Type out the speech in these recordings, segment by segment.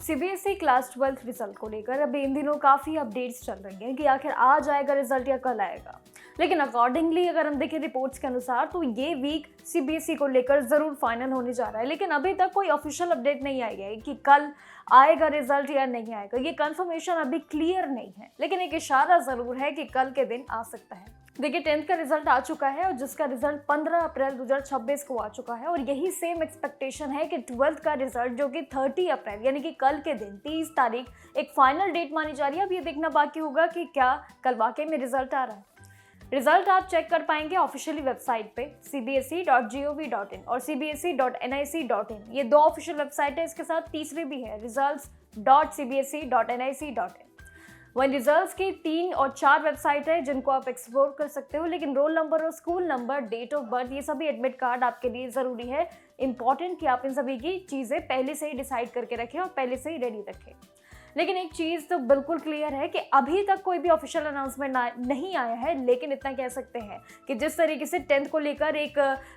CBSE class 12 result को लेकर अभी इन दिनों काफ़ी अपडेट्स चल रही हैं कि आखिर आज आएगा रिजल्ट या कल आएगा। लेकिन अकॉर्डिंगली अगर हम देखें रिपोर्ट्स के अनुसार तो ये वीक सीबीएसई को लेकर ज़रूर फाइनल होने जा रहा है, लेकिन अभी तक कोई ऑफिशियल अपडेट नहीं आई है कि कल आएगा रिजल्ट या नहीं आएगा। ये कंफर्मेशन अभी क्लियर नहीं है, लेकिन एक इशारा ज़रूर है कि कल के दिन आ सकता है। देखिए 10th का रिजल्ट आ चुका है और जिसका रिजल्ट 15 अप्रैल 2026 को आ चुका है, और यही सेम एक्सपेक्टेशन है कि 12th का रिजल्ट जो कि 30 अप्रैल यानी कि कल के दिन 30 तारीख एक फाइनल डेट मानी जा रही है। अब ये देखना बाकी होगा कि क्या कल वाकई में रिजल्ट आ रहा है। रिजल्ट आप चेक कर पाएंगे ऑफिशियली वेबसाइट पे cbse.gov.in और cbse.nic.in, ये दो ऑफिशियल वेबसाइट है। इसके साथ तीसरी भी है results.cbse.nic.in। वहीं रिजल्ट्स की 3 और 4 वेबसाइट है जिनको आप एक्सप्लोर कर सकते हो, लेकिन रोल नंबर और school number, date of birth, ये सभी एडमिट कार्ड आपके लिए ज़रूरी है। इंपॉर्टेंट कि आप इन सभी की चीज़ें पहले से ही डिसाइड करके रखें और पहले से ही रेडी रखें। लेकिन एक चीज़ तो बिल्कुल क्लियर है कि अभी तक कोई भी ऑफिशियल अनाउंसमेंट नहीं आया है, लेकिन इतना कह सकते हैं कि जिस तरीके से 10th को लेकर एक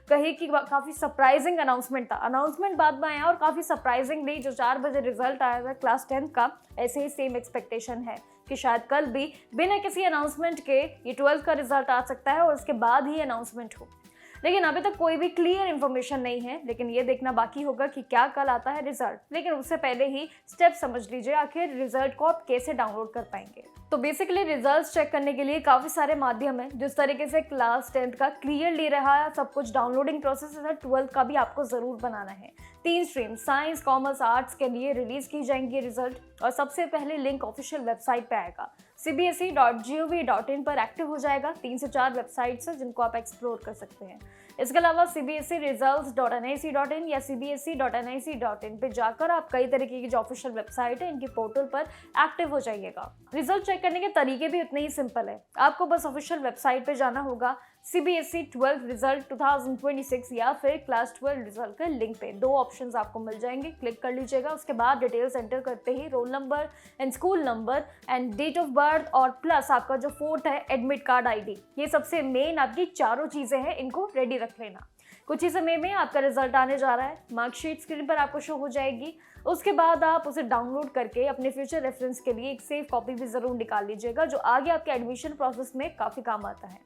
कहे कि काफ़ी सरप्राइजिंग अनाउंसमेंट था, अनाउंसमेंट बाद में आया और काफ़ी सरप्राइजिंगली जो 4 बजे रिजल्ट आया था क्लास 10th का, ऐसे ही सेम एक्सपेक्टेशन है कि शायद कल भी बिना किसी अनाउंसमेंट के ये 12th का रिजल्ट आ सकता है और उसके बाद ही अनाउंसमेंट हो। लेकिन अभी तक कोई भी क्लियर इन्फॉर्मेशन नहीं है, लेकिन ये देखना बाकी होगा कि क्या कल आता है रिजल्ट। लेकिन उससे पहले ही स्टेप समझ लीजिए आखिर रिजल्ट को आप कैसे डाउनलोड कर पाएंगे। तो बेसिकली रिजल्ट्स चेक करने के लिए काफ़ी सारे माध्यम हैं। जिस तरीके से क्लास 10th का क्लियरली रहा सब कुछ डाउनलोडिंग प्रोसेस है, 12th का भी आपको ज़रूर बनाना है। 3 स्ट्रीम साइंस, कॉमर्स, आर्ट्स के लिए रिलीज की जाएंगी रिजल्ट, और सबसे पहले लिंक ऑफिशियल वेबसाइट पे आएगा cbse.gov.in पर एक्टिव हो जाएगा। 3 से 4 वेबसाइट्स हैं जिनको आप एक्सप्लोर कर सकते हैं। इसके अलावा cbse.results.nic.in या cbse.nic.in पे जाकर आप कई तरीके की जो ऑफिशियल वेबसाइट है इनकी पोर्टल पर एक्टिव हो जाइएगा। रिजल्ट चेक करने के तरीके भी उतने ही सिंपल है। आपको बस ऑफिशियल वेबसाइट पे जाना होगा CBSE 12 रिजल्ट 2026 या फिर क्लास 12 रिजल्ट के लिंक पे। 2 ऑप्शंस आपको मिल जाएंगे, क्लिक कर लीजिएगा। उसके बाद डिटेल्स एंटर करते ही roll number and school number and date of birth और प्लस आपका जो 4th है एडमिट कार्ड ID, ये सबसे मेन आपकी चारों चीज़ें हैं, इनको रेडी रख लेना। कुछ ही समय में आपका रिजल्ट आने जा रहा है। मार्कशीट स्क्रीन पर आपको शो हो जाएगी। उसके बाद आप उसे डाउनलोड करके अपने फ्यूचर रेफरेंस के लिए एक सेव कॉपी भी ज़रूर निकाल लीजिएगा, जो आगे आपके एडमिशन प्रोसेस में काफ़ी काम आता है।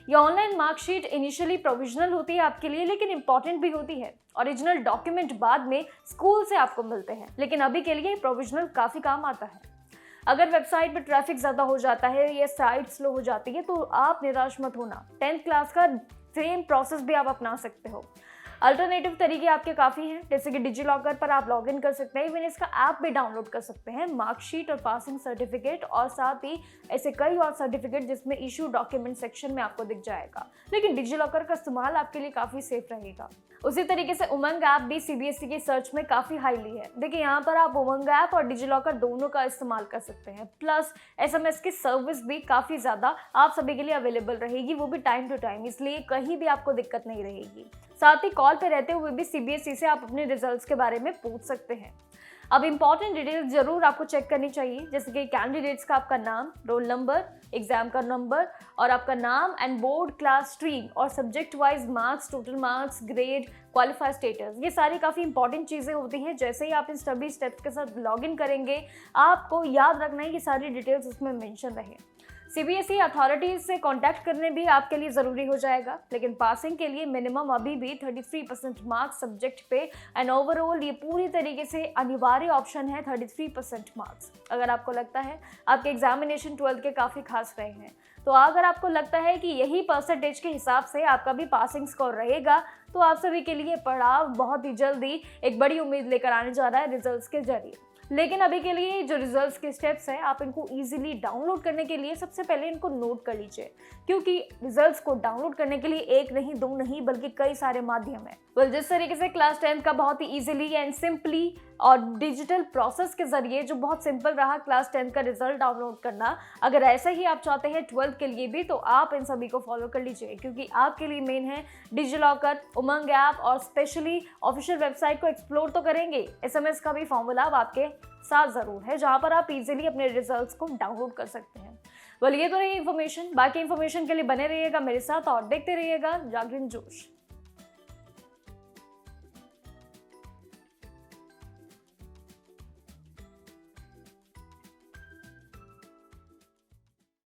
ये ऑनलाइन मार्कशीट इनिशियली प्रोविजनल होती है आपके लिए, लेकिन इंपॉर्टेंट भी होती है। ओरिजिनल डॉक्यूमेंट बाद में स्कूल से आपको मिलते हैं, लेकिन अभी के लिए प्रोविजनल काफ़ी काम आता है। अगर वेबसाइट पर ट्रैफिक ज़्यादा हो जाता है या साइट स्लो हो जाती है तो आप निराश मत होना। 10th क्लास का सेम प्रोसेस भी आप अपना सकते हो। अल्टरनेटिव तरीके आपके काफ़ी हैं, जैसे कि डिजी लॉकर पर आप लॉगिन कर सकते हैं। इवन इसका ऐप भी डाउनलोड कर सकते हैं। मार्कशीट और पासिंग सर्टिफिकेट और साथ ही ऐसे कई और सर्टिफिकेट जिसमें इशू डॉक्यूमेंट सेक्शन में आपको दिख जाएगा। लेकिन डिजी लॉकर का इस्तेमाल आपके लिए काफ़ी सेफ रहेगा। उसी तरीके से उमंग ऐप भी सीबीएसई के सर्च में काफ़ी हाईली है। देखिए यहाँ पर आप उमंग ऐप और डिजी लॉकर दोनों का इस्तेमाल कर सकते हैं। प्लस SMS की सर्विस भी काफ़ी ज़्यादा आप सभी के लिए अवेलेबल रहेगी, वो भी टाइम टू टाइम, इसलिए कहीं भी आपको दिक्कत नहीं रहेगी। साथ ही कॉल पे रहते हुए भी सीबीएसई से आप अपने रिजल्ट्स के बारे में पूछ सकते हैं। अब इंपॉर्टेंट डिटेल्स जरूर आपको चेक करनी चाहिए, जैसे कि कैंडिडेट्स का आपका नाम, रोल नंबर, एग्जाम का नंबर और आपका नाम एंड बोर्ड, क्लास, स्ट्रीम और subject wise marks, total marks, grade, qualify status. ये सारी काफ़ी इंपॉर्टेंट चीज़ें होती हैं। जैसे ही आप इन सभी स्टेप्स के साथ लॉगिन करेंगे आपको याद रखना है कि सारी डिटेल्स उसमें मेंशन रहे। सीबीएसई अथॉरिटीज़ से कांटेक्ट करने भी आपके लिए ज़रूरी हो जाएगा, लेकिन पासिंग के लिए मिनिमम अभी भी 33% मार्क्स सब्जेक्ट पे एंड ओवरऑल ये पूरी तरीके से अनिवार्य ऑप्शन है 33% मार्क्स। अगर आपको लगता है आपके एग्जामिनेशन 12th के काफ़ी खास रहे हैं, तो अगर आपको लगता है कि यही परसेंटेज के हिसाब से आपका भी पासिंग स्कोर रहेगा, तो आप सभी के लिए पड़ाव बहुत ही जल्दी एक बड़ी उम्मीद लेकर आने जा रहा है रिजल्ट्स के जरिए। लेकिन अभी के लिए जो रिजल्ट्स के स्टेप्स हैं आप इनको इजीली डाउनलोड करने के लिए सबसे पहले इनको नोट कर लीजिए, क्योंकि रिजल्ट्स को डाउनलोड करने के लिए 1 नहीं 2 नहीं बल्कि कई सारे माध्यम हैं। जिस तरीके से क्लास 10th का बहुत ही इजीली एंड सिंपली और डिजिटल प्रोसेस के जरिए जो बहुत सिंपल रहा क्लास 10th का रिजल्ट डाउनलोड करना, अगर ऐसा ही आप चाहते हैं 12th के लिए भी, तो आप इन सभी को फॉलो कर लीजिए, क्योंकि आपके लिए मेन है डिजी लॉकर, उमंग ऐप और स्पेशली ऑफिशियल वेबसाइट को एक्सप्लोर तो करेंगे, SMS का भी फॉर्मूला अब आपके साथ ज़रूर है, जहाँ पर आप इजीली अपने रिजल्ट्स को डाउनलोड कर सकते हैं। ये तो रही इन्फॉर्मेशन। बाकी इन्फॉर्मेशन के लिए बने रहिएगा मेरे साथ और देखते रहिएगा जागरण जोश।